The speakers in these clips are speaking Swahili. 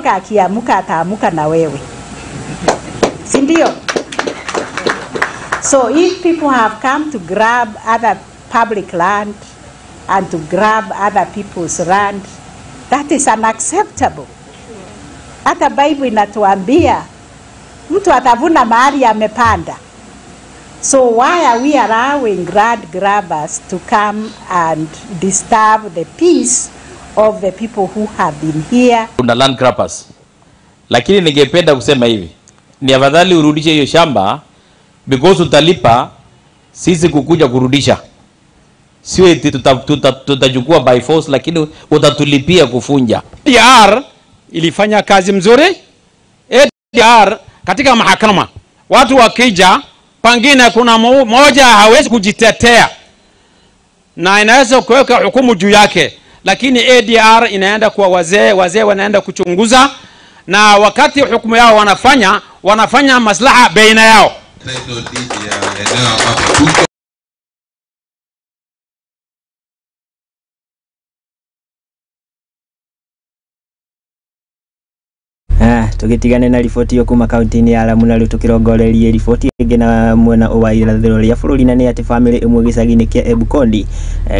malaika akiamuka ataamuka na wewe. Si ndio? So if people have come to grab other public land and to grab other people's land, that is unacceptable. Hata Bible inatuambia mtu atavuna mahali amepanda. So why are we allowing land grabbers to come and disturb the peace of the people who have been here? Kuna land grabbers. Lakini ningependa kusema hivi, ni afadhali urudishe hiyo shamba because utalipa sisi kukuja kurudisha. Sio eti tutachukua by force, lakini utatulipia kufunja. ADR ilifanya kazi mzuri. ADR katika mahakama watu wakija pengine kuna moja hawezi kujitetea na inaweza kuweka hukumu juu yake, lakini ADR inaenda kwa wazee wanaenda kuchunguza, na wakati hukumu yao wanafanya maslaha baina yao. Tugitigane na riboti yo kuma kaunti-ini ya Lamu na tukirongorerie riboti ingi na mwena wa irathiro ria bururi na ni ati family imwe gicagi-ini kia Ebukondi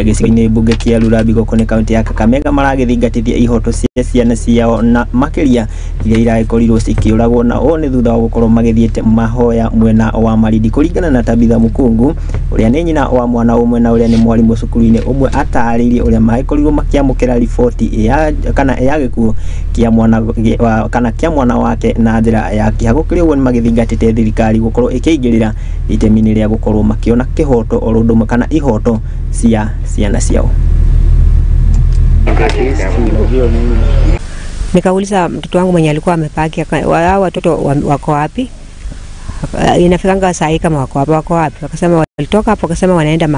gicagi-ini bunge kia Lurambi gukone kaunti ya Kakamega maragithingatithia ihoto cia ciana ciao na makiria iria irakorirwo cikiuragwo na o ni thutha wa gukorwo magithiete mahoya mwena wa Marindi. Kuringana na Tabitha Mukungu uria ni nyina wa mwana umwe na uria ni mwarimu cukuru-ini umwe ataririe uria maikorirwo makiamukira riboti ya gikuo kia mwana kana kia mwana wake na njira ya kihago kiri uguo magithingatite thirikari gukorwo ikiingirira itemi-ini ria gukorwo makiona kihoto orundumwe kana ihoto cia ciana ciao. Nikauliza mtoto wangu mwenye alikuwa amepaki, wao watoto wako wapi? Inafikanga saa hii kama wako wapi? Wakasema walitoka hapo, wakasema wanaenda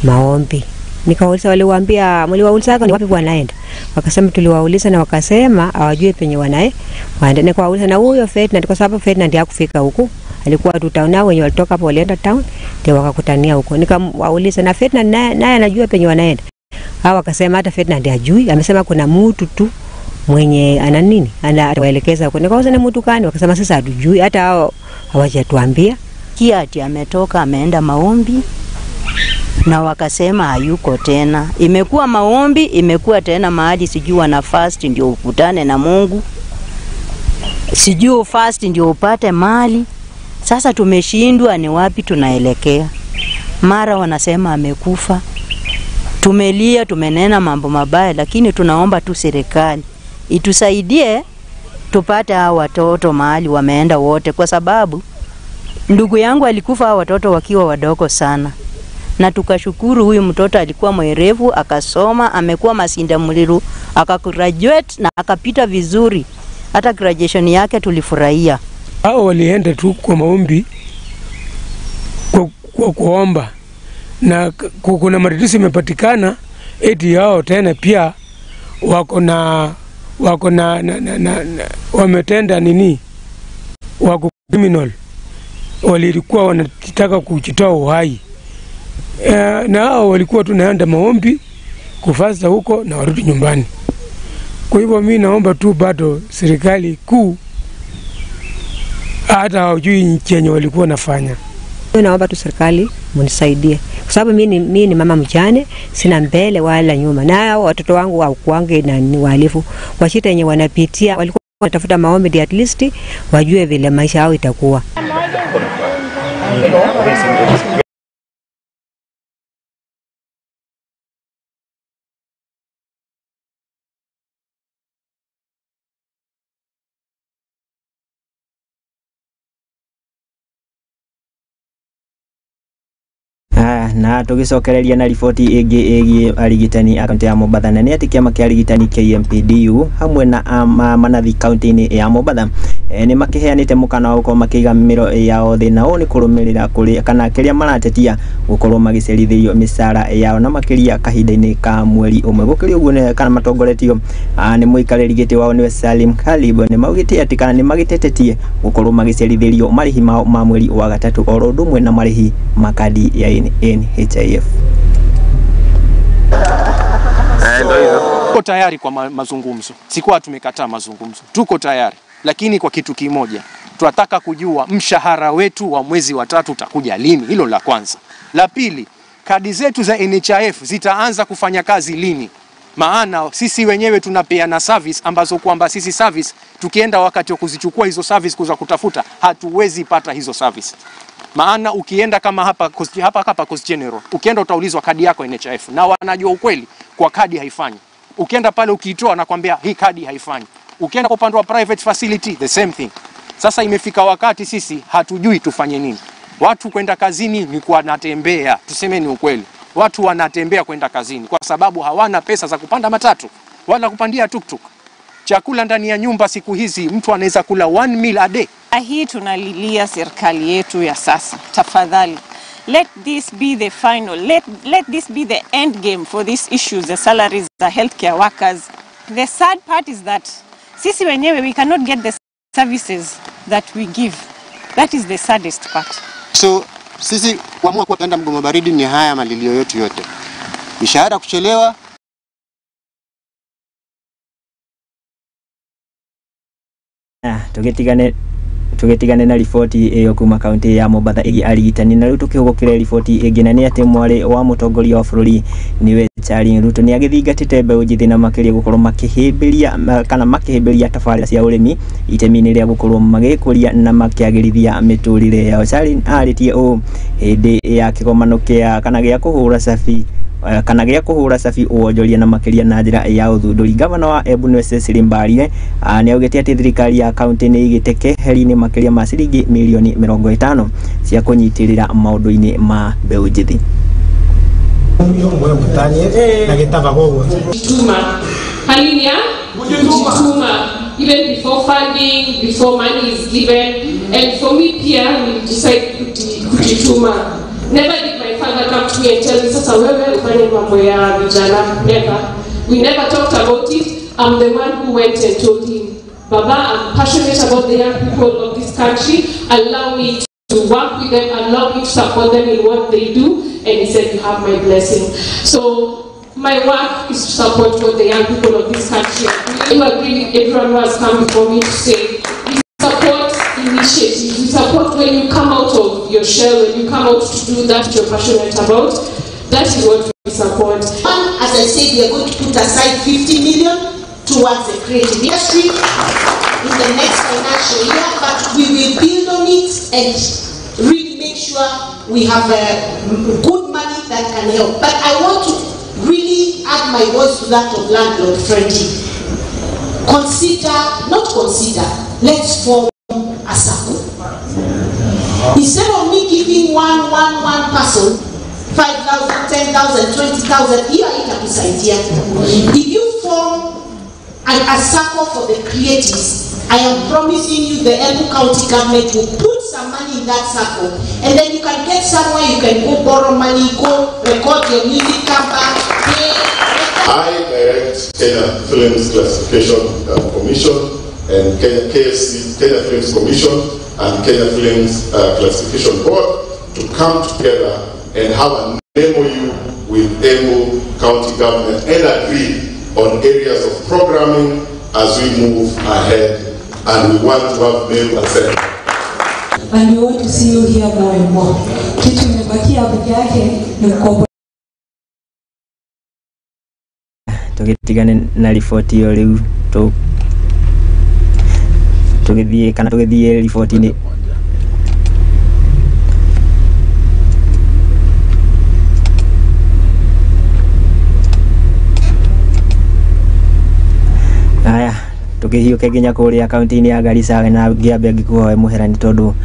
maombi. Nikauliza waliwaambia, mliwauliza ni wapi wanaenda? Wakasema tuliwauliza na wakasema hawajui penye waenda. Nikawauliza na huyo Ferdinand, kwa sababu Ferdinand ndiye hakufika huko. Alikuwa tu town, wenye walitoka hapo walienda town ndio wakakutania huko. Nikawauliza na Ferdinand naye anajua penye wanaenda? Hao wakasema hata Ferdinand hajui, amesema kuna mtu tu mwenye ana nini anawaelekeza huko. Nikauliza ni mtu gani? Wakasema sasa hatujui, hata hao hawajatuambia. Kiati ametoka ameenda maombi na wakasema hayuko tena. Imekuwa maombi, imekuwa tena mahali sijui wana fast ndio ukutane na Mungu, sijui fast ndio upate mali. Sasa tumeshindwa ni wapi tunaelekea. Mara wanasema amekufa. Tumelia, tumenena mambo mabaya, lakini tunaomba tu serikali itusaidie tupate hao watoto mahali wameenda wote, kwa sababu ndugu yangu alikufa hao watoto wakiwa wadogo sana. Na tukashukuru huyu mtoto alikuwa mwerevu, akasoma, amekuwa Masinda Muliro, akagraduate na akapita vizuri. Hata graduation yake tulifurahia. Hao walienda tu kwa maombi kwa kuomba, na kuna matatizo yamepatikana eti hao tena pia wako na wametenda nini, wako criminal, walikuwa wanataka kujitoa uhai. Na hao walikuwa tunaenda maombi kufasa huko na warudi nyumbani. Kwa hivyo mimi naomba tu bado serikali kuu hata hawajui chenye walikuwa nafanya. Naomba tu serikali munisaidie, kwa sababu mimi ni mama mjane, sina mbele wala nyuma, na watoto wangu hawakuange na ni wahalifu. Kwa shida yenye wanapitia walikuwa wanatafuta maombi at least wajue vile maisha yao itakuwa. Na tugicokereria na riboti ingi igi arigitani akaunti ya Mombasa na ni ati kiama kia arigitani KMPDU hamwe na manathi kaunti-ini ya Mombasa ni makiheanite mukana wa gukorwo makiiga miro yao thina o ni kurumirira kuri kana kiria maratetia gukorwo magicerithirio misara yao na makiria kahinda-ini ka mweri umwe. Gukiri uguo ne kana matongoretio ni muikariri giti wao niwe Salim Khalib ni maugite ati kana ni magitetetie gukorwo magicerithirio marihi ma mweri wa gatatu oro ndumwe na marihi makadi ya NHIF. Ndio hizo. Tuko tayari kwa mazungumzo. Sikuwa tumekataa mazungumzo. Tuko tayari. Lakini kwa kitu kimoja. Tunataka kujua mshahara wetu wa mwezi wa 3 utakuja lini. Hilo la kwanza. La pili, kadi zetu za NHIF zitaanza kufanya kazi lini? Maana sisi wenyewe tunapeana service ambazo kwamba sisi service tukienda wakati wa kuzichukua hizo service kuza kutafuta hatuwezi pata hizo service. Maana ukienda kama hapa Coast General, ukienda utaulizwa kadi yako NHIF na wanajua ukweli kwa kadi haifanyi. Ukienda pale ukiitoa nakwambia hii kadi haifanyi. Ukienda kwa upande wa private facility the same thing. Sasa imefika wakati sisi hatujui tufanye nini. Watu kwenda kazini ni kwa natembea, tusemeni ukweli. Watu wanatembea kwenda kazini kwa sababu hawana pesa za kupanda matatu wala kupandia tuktuk. Chakula ndani ya nyumba siku hizi mtu anaweza kula 1 meal a day. Hii tunalilia serikali yetu ya sasa. Tafadhali, let this be the final, let this be the end game for these issues, the salaries, the healthcare workers. The sad part is that sisi wenyewe we cannot get the services that we give. That is the saddest part. So sisi kuamua kwenda mgomo baridi ni haya malilio yetu yote. Mishahara kuchelewa, tugetigane na riboti iyo kuma kaunti ya Mombasa igi arigitani na riu tukihugukira riboti ingi na ni ati mwari wa mutongoria wa bururi niwe Charles Ruto ni agithingatite mbeũ njithi na makiria gukorwo makihimbiria tabarĩra cia urimi itemi-inĩ rĩa gukorwo magikuria na makiagirithia miturire yao. Charles aritie o hindi ya kigomano kia kana gĩa kuhura cabi uonjoria na makiria na njira ya uthunduri. Gavana wa Embu niwe Cecily Mbarire ni augite ati thirikari ya kaunti ni igite heri-ini makiria ma ciringi milioni 50 cia kunyitirira maundu-ini ma mbeũ njithi. Even before funding, before money is given, and for me, Pierre, we decide kujituma. Never did my father come to me and tell me, "Sasa wewe ufanye mambo ya vijana." Never. We never talked about it. I'm the one who went and told him, "Baba, I'm passionate about the young people of this country. Allow me to work with them. Allow me to support them in what they do." And he said, "You have my blessing." So my work is to support what the young people of this country are doing. I agree with everyone who has come before me to say, we support initiatives. We support when you come out of your shell, when you come out to do that you're passionate about. That is what we support. As I said, we are going to put aside 50 million towards the creative industry in the next financial year, but we will build on it and really make sure we have good money that can help. But I want to really add my voice to that of landlord friendly. Let's form a circle. Instead of me giving one person 5,000, 10,000, 20,000, here itakusaidia. If you form a circle for the creatives, I am promising you the Embu County government will put some money in that circle, and then you can get somewhere, you can go borrow money, go record your music, come back, pay. I direct Kenya Films Classification Commission and Kenya Films Commission and Kenya Films Classification Board to come together and have an MOU with Embu County government and agree on areas of programming as we move ahead, and we want to have male consent. And we want to see you here more and more. Kitu imebakia peke yake ni mkombo. Tugitigane na riboti yo riu tugithie riboti-ini aya tukihiuke nginya kuria kaunti-ini ya Garissa na ngiambe ngikuhoe muherani tondu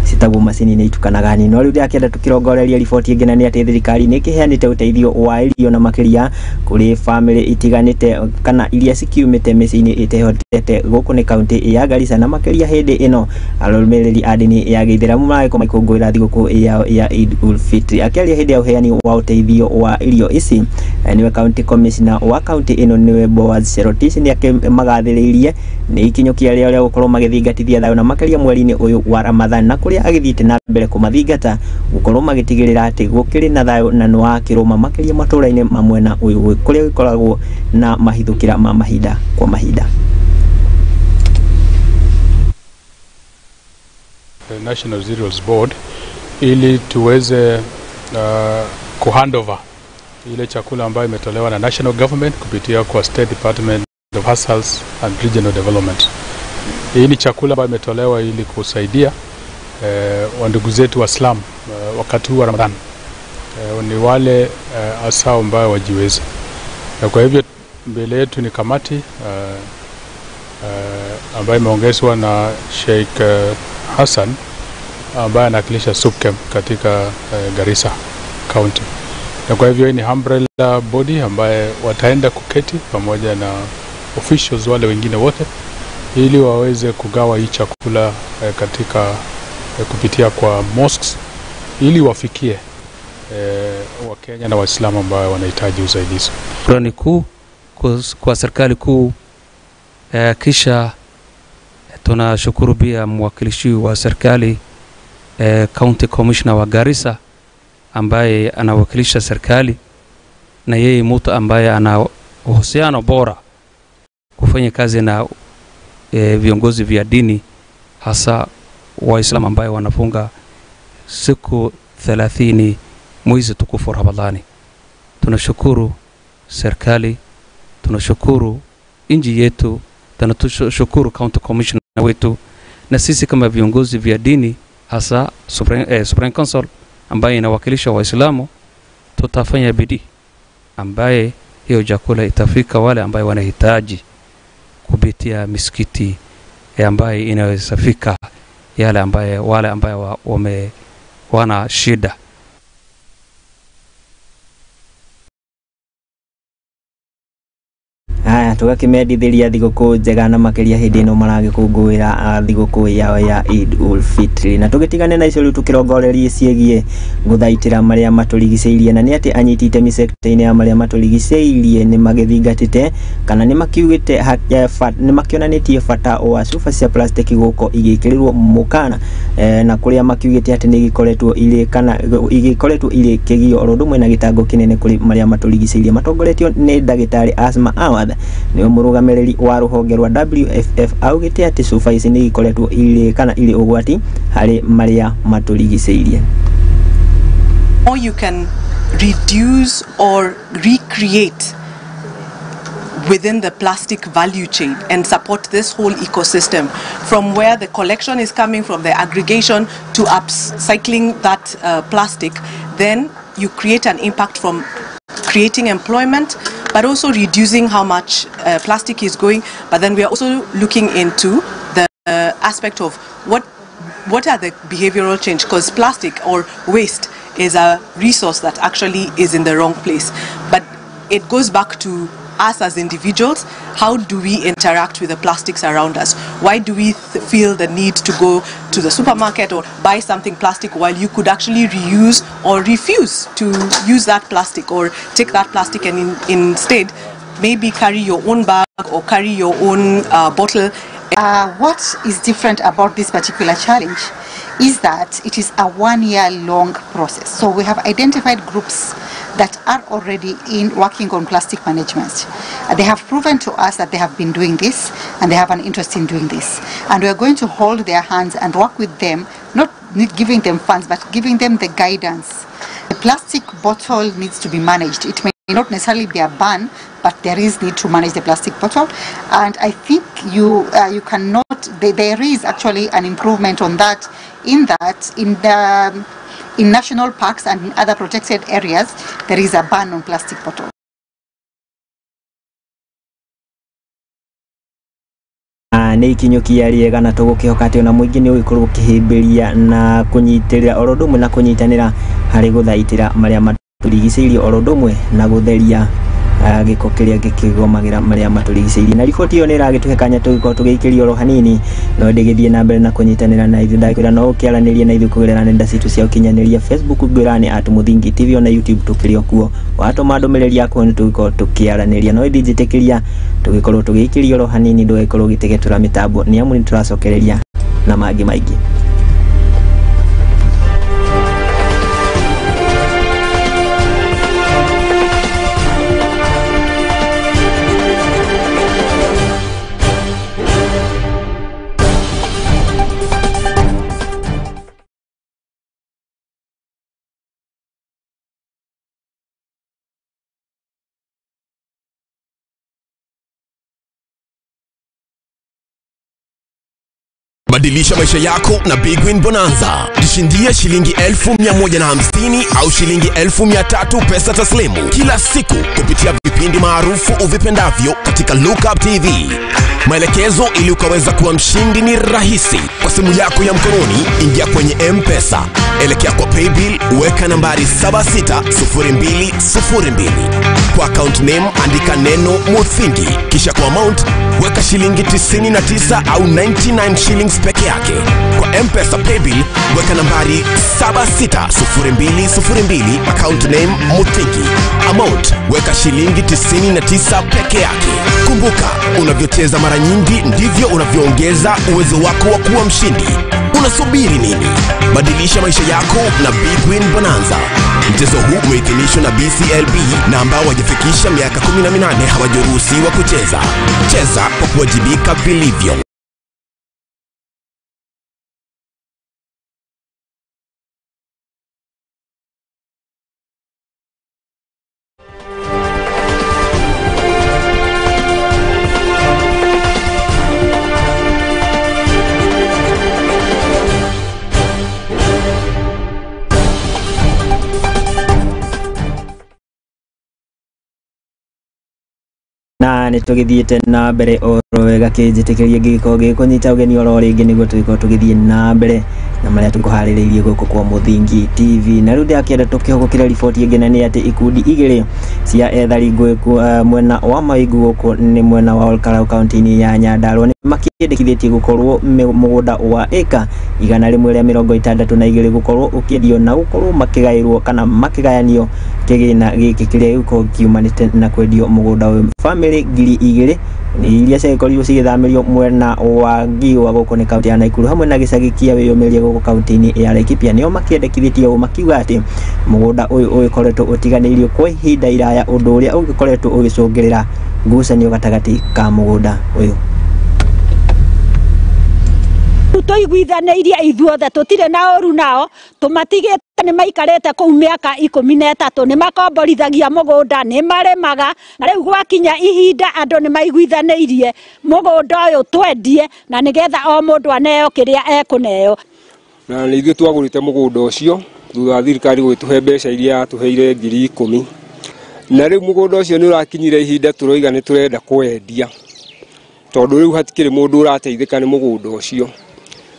citagwo macini ni itukanaga ni no riu ndiakenda tukirongoreria riboti ingi na ni ati thirikari ni kiheanite uteithio wa irio na makiria kuri family itiganite kana iria cikiumite micini itehotete guku ni kaunti ya Garissa na makiria hindi ino aromereri adini ya Githeramu marako maikungwira thiguku ya Eid ul Fitr akiaria hindi ya uheani wa uteithio wa irio ici niwe county commissioner wa county ino niwe Boaz Cherotis ni akimagathiririe ni ikinyukia ria gukorwo magithingatithia thayo na makiria mweri-ini uyu wa Ramadhan na kuri kuria agithiite na mbere kumathingata gukorwo magitigirira ati gukiri na thayo na no akiruma makiria maturaine mamwena uyu kuria gikoragwo na mahithukira ma mahinda kwa mahinda. The National Cereals Board ili tuweze kuhandover ile chakula ambayo imetolewa na national government kupitia kwa State Department of Hustles and Regional Development. Hii ni chakula ambayo imetolewa ili kusaidia wandugu zetu wa slum wakati huu wa Ramadhan. Ni wale hasa ambao wajiweza. Kwa hivyo mbele yetu ni kamati ambayo imeongezwa na Sheikh Hassan ambaye anawakilisha SUPKEM katika Garissa County. Na kwa hivyo ni umbrella body ambaye wataenda kuketi pamoja na officials wale wengine wote ili waweze kugawa hii chakula katika kupitia kwa mosques ili wafikie Wakenya na Waislamu ambao wanahitaji usaidizi. Shukrani kuu kwa serikali kuu, kisha tunashukuru pia mwakilishi wa serikali County Commissioner wa Garissa ambaye anawakilisha serikali, na yeye mtu ambaye ana uhusiano bora kufanya kazi na viongozi vya dini, hasa Waislamu ambaye wanafunga siku 30 mwezi tukufu Ramadhani. Tunashukuru serikali, tunashukuru inji yetu, tunashukuru County Commissioner wetu, na sisi kama viongozi vya dini hasa Supreme Council ambaye inawakilisha Waislamu, tutafanya bidii ambaye hiyo chakula itafika wale ambaye wanahitaji kupitia misikiti ambaye inaweza fika yale ambaye wale ambaye wana shida. Tugakimendithiria thigũkũ njega na makiria hindi ino maragikũngũĩra thigũkũ yao ya Eid ul Fitr, na tugitigane na icio riu tukirongorerie ciegie guthaitira maria maturigiceirie, na ni ati anyiti itemi sector-ini ya maria maturigiceirie ni magithingatite kana ni makiugite ni makionanitie bata wa cuba cia plastic guko igikirirwo mukana na kuria makiugite ati ni gikoretwo iri kigio orondumwe na gitango kinene kuri maria maturigiceirie matongoretio ni ndagitari Asma Awadh ni murugamiriri wa ruhonge rwa WFF augite ati cuba ici ni ikoretwo iri ugwati hari maria maturigiceirie. Or you can reduce or recreate within the plastic value chain and support this whole ecosystem from where the collection is coming from, the aggregation to upcycling that plastic, then you create an impact from creating employment, but also reducing how much plastic is going. But then we are also looking into the aspect of what are the behavioral change, because plastic or waste is a resource that actually is in the wrong place. But it goes back to us as individuals. How do we interact with the plastics around us? Why do we feel the need to go to the supermarket or buy something plastic while you could actually reuse or refuse to use that plastic, or take that plastic and instead maybe carry your own bag or carry your own bottle? What is different about this particular challenge is that it is a 1-year-long process. So we have identified groups that are already working on plastic management. They have proven to us that they have been doing this and they have an interest in doing this. And we are going to hold their hands and work with them, not giving them funds, but giving them the guidance. The plastic bottle needs to be managed. It may not necessarily be a ban, but there is need to manage the plastic bottle. And I think you cannot, there is actually an improvement on that, in national parks and in other protected areas, there is a ban on plastic bottles. Nĩ ikinyũkia rĩega na tũgũkĩhoka atĩ ona mũingĩ nĩ ũgĩkorwo ũkĩhĩmbĩria na kũnyitĩrĩra oro ũndũ ũmwe na kũnyitanĩra harĩ gũthaitĩra marĩa maturigicĩirie oro ũndũ ũmwe na gũtheria gĩko kĩrĩa gĩkĩgomagĩra marĩa maturigicĩirie. Na riboti ĩyo nĩ ĩragĩtũhe kanya tũgĩkorwo tũgĩikĩria oro hanini, no ndĩgĩthiĩ na mbere na kũnyitanĩra na ithuĩ. Ndakwĩra no ũkĩaranĩrie na ithuĩ kũgerera nenda citũ cia ũkinyanĩria Facebook, ngwĩra nĩ @Muthingi TV, na YouTube tũkĩrĩ okuo. Watũma ndũmĩrĩri yaku nĩ tũgĩkorwo tũkĩaranĩria, no ndinjĩtĩkĩria tũgĩkorwo tũgĩikĩria oro hanini, ndũgĩkorwo ũgĩtegetũra mĩtambo nĩ amu nĩ tũracokereria na mangĩ maingĩ. Badilisha maisha yako na Big Win Bonanza. Jishindie shilingi 1,150 au shilingi 1,300 pesa taslimu kila siku kupitia vipindi maarufu uvipendavyo katika Lookup TV. Maelekezo ili ukaweza kuwa mshindi ni rahisi. Kwa simu yako ya mkononi, ingia kwenye M-Pesa, elekea kwa Paybill, weka nambari 760202. Kwa account name andika neno Muthingi, kisha kwa amount weka shilingi 99 au 99 shillings peke yake. Kwa M-Pesa Paybill weka nambari 760202, account name Muthingi, amount weka shilingi 99 peke yake. Kumbuka, unavyocheza mara nyingi ndivyo unavyoongeza uwezo wako wa kuwa mshindi. Unasubiri nini? Badilisha maisha yako na Big Win Bonanza. Mchezo huu umeidhinishwa na BCLB na ambao wajifikisha miaka 18 hawajaruhusiwa kucheza. Cheza kwa kuwajibika vilivyo. Na nitugithiete na mbere oro wega kinjitikirie giko gikunyita ugeni oro ringi niguo twiko tugithie na mbere na maria tukuhaririirie guku kwa Muthingi TV. Na riu ndiakenda tukihugukira riboti ingene ni ati ikundi igiri cia ethari ngui mwena wa Maigu guku ni mwena wa Olkalau county ya Nyandarua ni makiendekithitie gukorwo mugunda wa eka 162 gukorwo ukiendio na gukorwo makigairwo kana makigayanio kigina giki kiria uko kiumanite na kwendio mugunda wa family 2,000 ni iria cikorirwo cigithamirio mwena wa Ngiwa guku ni county ya Naikuru hamwe na gicagi kia wiyumiria guku county ya Laikipia nio makiendekithitie makiuga ati mugunda uyu ukoretwo utiganirio kwa ihinda iraya undu uria ungikoretwo ugicungirira ngucanio gatagati ka mugunda uyu. Tuiguithanirie ithuothe tutire na oru nao tumatigite ni maikarete kuu miaka 13 ni makomborithagia mugunda ni maremaga na riu gwakinya ihinda andu ni maiguithanirie mugunda uyu twendie na nigetha o mundu aneo kiria ekuneo na ni ithuĩ twagũrĩte mugunda ucio thutha thirikari gwĩtũhe mbeca iria tuheire 10,000 na riu mugunda ucio ni urakinyire ihinda turoiga ni turenda kwendia tondu riu hatikiri mundu urateithika ni mugunda ucio.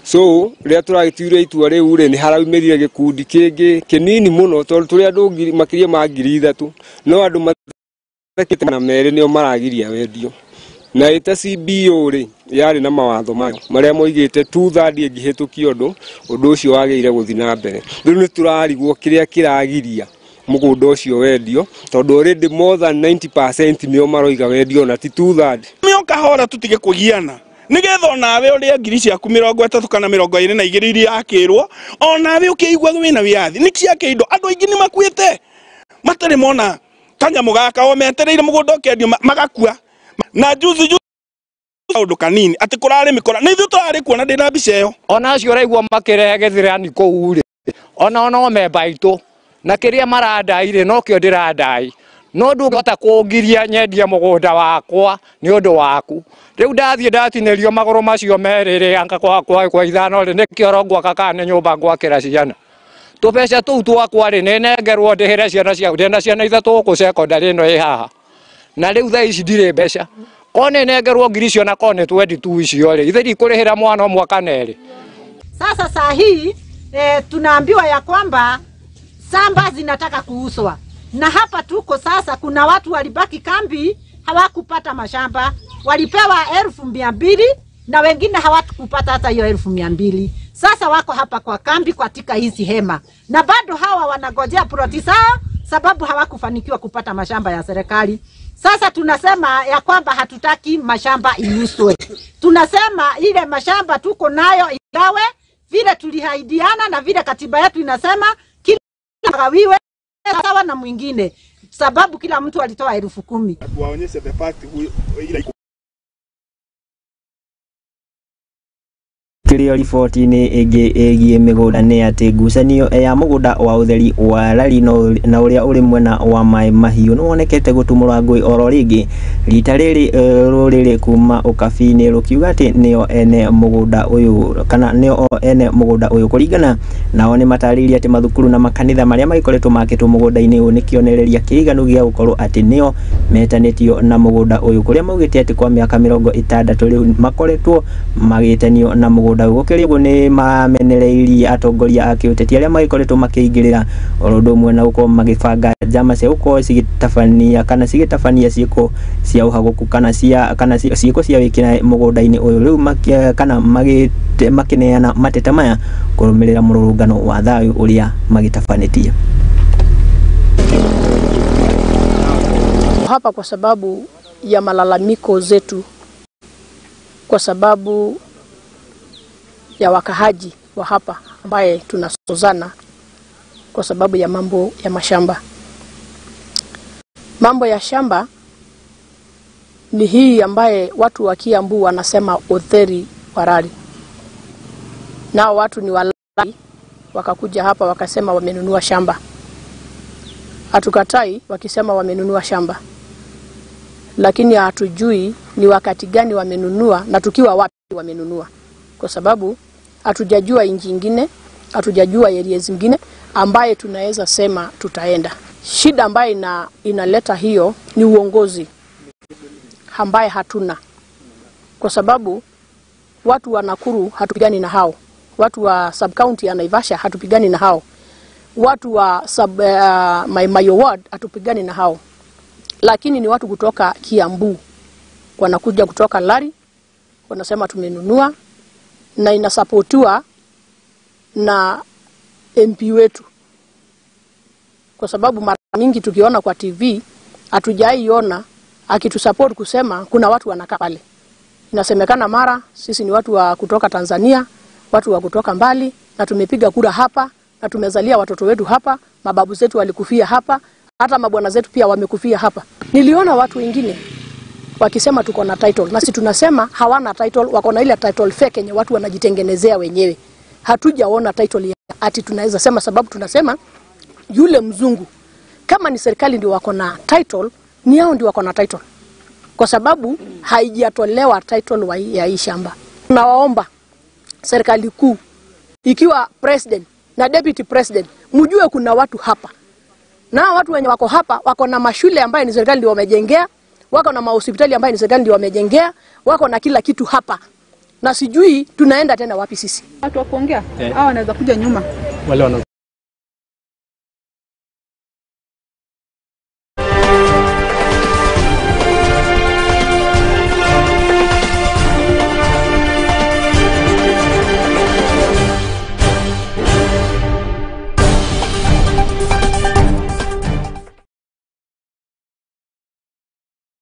So ria turagituire itua riu ni haraumirire gikundi kingi kinini muno tondu turi andu makiria ma 3,000 no andu mathekete na mere nio maragiria wendio na ita CBO ri yari na mawatho mayo maria moigite 2/3 ngihituki undu ucio wageire guthi na mbere. Riu ni turarigwo kiria kiragiria mugunda ucio wendio tondu already more than 90% nio maroiga wendio na ti 2/3. Mioka hora tutige kugiana nigetha onawe uria ngiri ciaku 30 kana 22 iria akirwo onawe ukigwa wina wiathi nikiake indo andu aingi ni makuite matari mona kanyamu gaka o metereire mugunda ukendio magakua na juzi undu kanini ati kurari mikora ni ithu turari kuona ndina mbica iyo ona acio raigua makiregethirani kuu ri ona mebaitu na kiria marandaire no kio ndirandai no ndungota kungiria nyendia mugunda wakwa ni undu waku riu ndathie ndatinerio magoro macio meriri anga kwa ithano ri nikio rongwa kana nyumba gwakira ciana tubeca tuu twakwa ri nengerwo ndihire ciana cia ndena ciana ithatu ku secondary no ihaha na riu tha ici ndire mbeca kone nengerwo ngiri cio na kone 22 icio ri ithiri kurihira mwana mwaka neri. Sasa saa hii tunaambiwa ya kwamba samba zinataka kuuzwa. Na hapa tuko sasa kuna watu walibaki kambi hawakupata mashamba. Walipewa 200,000 na wengine hawakupata hata hiyo 200,000. Sasa wako hapa kwa kambi katika hizi hema. Na bado hawa wanagojea ploti zao sababu hawakufanikiwa kupata mashamba ya serikali. Sasa tunasema ya kwamba hatutaki mashamba iuzwe. Tunasema ile mashamba tuko nayo igawe vile tulihaidiana na vile katiba yetu inasema kila gawiwe sawa na mwingine sababu kila mtu alitoa 10,000. Waonyeshe the fact ile Tukĩrĩo riboti-inĩ ĩngĩ ĩgiĩ mĩgũnda nĩ atĩ ngucanio ya mũgũnda wa ũtheri wa rari na ũrĩa ũrĩ mwena wa maĩ mahiũ nĩwonekete gũtumũra ngũĩ oro rĩngĩ. Rita rĩrĩ rũrĩrĩ kuma ũkabi-inĩ rũkiuga atĩ nĩo ene mũgũnda ũyũ kana nĩo ene mũgũnda ũyũ. Kũringana nao nĩ matarĩirie atĩ mathukuru na makanitha marĩa magĩkoretwo makĩtwo mũgũnda-inĩ ũyũ nĩ kĩonereria kĩiganu gĩa gũkorwo atĩ nĩo metanĩtio na mũgũnda ũyũ, kũrĩa maugĩte atĩ kwa mĩaka 60 rĩu makoretwo magĩtanio na mũgũnda ũyũ. Gũkĩrĩ ũguo nĩ mamenereirie atongoria a kĩũteti arĩa magĩkoretwo makĩingĩrĩra oro ũndũ ũmwe na gũkorwo magĩbanga njama cia gũkorwo cigĩtabania ciĩko cia ũhagũku kana ciĩko cia wĩkinaĩ mũgũnda-inĩ ũyũ, rĩu kana makĩneana mateta maya kũrũmĩrĩra mũrũrũngano wa thayũ ũrĩa magĩtabanĩtie. Hapa kwa sababu ya malalamiko zetu, kwa sababu ya wakahaji wa hapa ambaye tunasozana kwa sababu ya mambo ya mashamba. Mambo ya shamba ni hii ambaye watu wa Kiambu wanasema utheri wa rari. Nao watu ni walai wakakuja hapa wakasema wamenunua shamba. Hatukatai wakisema wamenunua shamba, lakini hatujui ni wakati gani wamenunua na tukiwa wapi wamenunua, kwa sababu hatujajua inji ingine, hatujajua area zingine ambaye tunaweza sema tutaenda. Shida ambaye inaleta hiyo ni uongozi ambaye hatuna, kwa sababu watu wa Nakuru hatupigani na hao, watu wa sub county ya Naivasha hatupigani na hao, watu wa Mayo ward hatupigani na hao, lakini ni watu kutoka Kiambu wanakuja kutoka Lari wanasema tumenunua, na inasapotiwa na MP wetu, kwa sababu mara mingi tukiona kwa TV hatujaiona akitusupport kusema kuna watu wanakaa pale. Inasemekana mara sisi ni watu wa kutoka Tanzania, watu wa kutoka mbali, na tumepiga kura hapa na tumezalia watoto wetu hapa, mababu zetu walikufia hapa, hata mabwana zetu pia wamekufia hapa. Niliona watu wengine wakisema tuko na title, na sisi tunasema hawana title, wako na ile title fake yenye watu wanajitengenezea wenyewe. Hatujaona title ya ati tunaweza sema, sababu tunasema yule mzungu kama ni serikali ndio wako na title, ni hao ndio wako na title, kwa sababu haijatolewa title ya hii shamba. Nawaomba serikali kuu, ikiwa president na deputy president, mjue kuna watu hapa, na watu wenye wako hapa wako na mashule ambaye ni serikali ndio wamejengea, wako na mahospitali ambaye ni serikali ndio wamejengea, wako na kila kitu hapa, na sijui tunaenda tena wapi sisi. Watu wa kuongea hao wanaweza kuja nyuma, wale